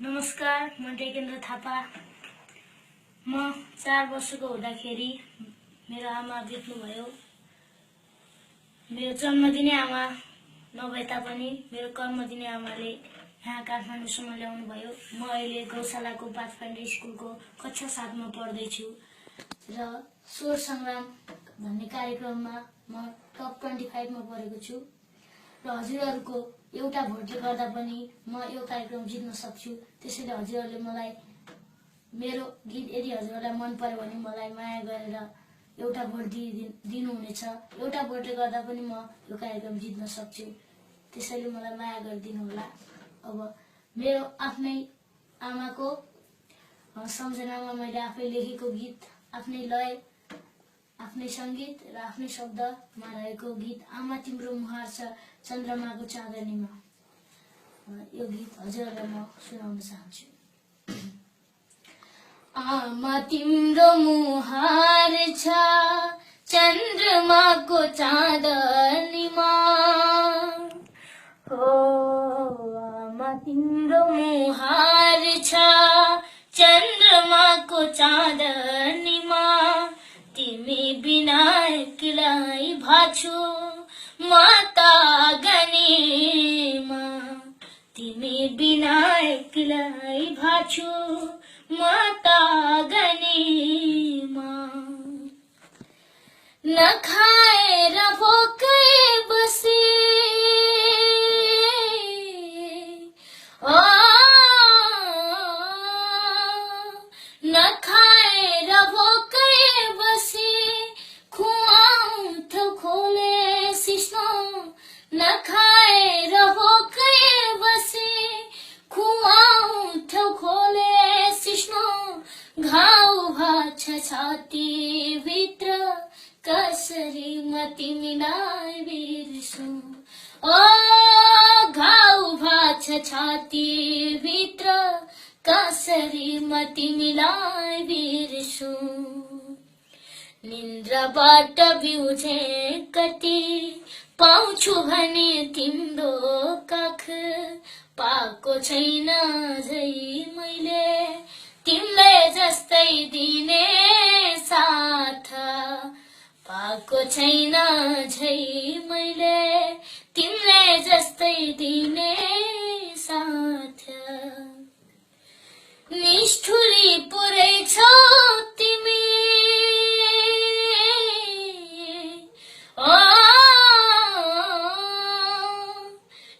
नमस्कार, म टेकेन्द्र थापा। म 4 वर्षको हुँदाखेरि मेरो आमा बित्नुभयो। मेरो जन्म दिने आमा नभए तापनि मेरो कर्म दिने आमाले यहाँ काठमाडौँसम्म ल्याउनु भयो। म अहिले गौशालाको पाथफाइन्डर स्कुलको कक्षा 7 मा पढ्दैछु र स्वर संग्राम भन्ने कार्यक्रममा म टप 25 मा परेको छु र हजुरहरूको एउटा भोटले गर्दा पनि म यो कार्यक्रम जित्न सक्छु। त्यसैले हजुरहरूले मलाई मेरो गीत यदि हजुरहरूलाई मन पर्यो भने मलाई माया गरेर एउटा भोट दिनुहुनेछ। एउटा भोटले गर्दा पनि म यो कार्यक्रम जित्न सक्छु। त्यसैले मलाई माया गरिदिनु होला। अब मेरो आफ्नै आमाको सम्झनामा मैले आफै लेखेको गीत, आफ्नै लय, आफ्नै संगीत र आफ्नै शब्दमा रहेको गीत आमा तिम्रो मुहार छ चन्द्रमाको चाँदनीमा, यो गीत हजुरहरूलाई म सुनाउन चाहन्छु। आमा तिम्रो मुहार छ चन्द्रमाको चाँदनीमा, हो आमा तिम्रो मुहार छ चन्द्रमाको चाँदनीमा, तिमी बिना एक्लै भाछु माता गनीमा, तिमी बिना एक्लै भाछु माता गनीमा, नखाएर भोकै बसे नखाएर भोकै बसे खुवाउँथ्यौ खोले सिस्नो, नखाएर भोकै बसे खुवाउँथ्यौ खोले सिस्नो, घाउ भाछ छाती भित्र कसरी म तिमीलाई बिर्सु, ओ घाउ भाछ छाती भित्र कसरी म तिमीलाई बिर्सु, निन्द्राबाट बिउझे कति पाउँछु भने तिम्रो काख, पाएको छैन झै मैले तिमीले जस्तै दिने साथ, पाएको छैन झै मैले तिमीले जस्तै दिने साथ, निष्ठुरी पुरै छौ तिमी,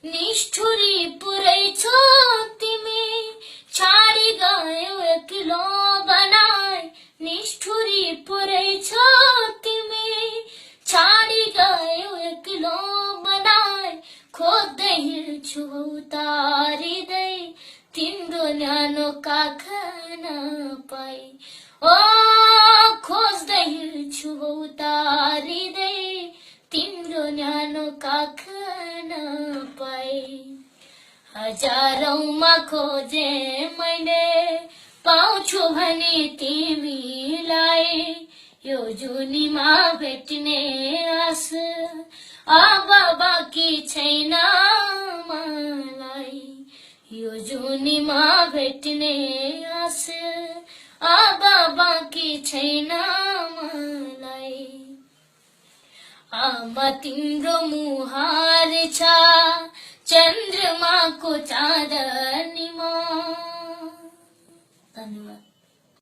निष्ठुरी पुरै छौ तिमी, छाडी गयौ एक्लो बनाई, निष्ठुरी पुरै छौ तिमी, छाडी गयौ एक्लो बनाई, खोज्दै हिँड्छु तारिँदै तिम्रो न्यानो काख नपाई, ओ खोज्दै हिँड्छु तारिँदै तिम्रो न्यानो काख नपाई, हजारौंमा खोजे मैले पाउँछु भने तिमीलाई, यो जुनीमा भेट्ने आस अब बाँकी छैन मलाई, यो जुनीमा भेट्ने आस अब बाँकी छैन मलाई, आमा तिम्रो मुहार छ चन्द्रमाको चाँदनीमा। धन्यवाद।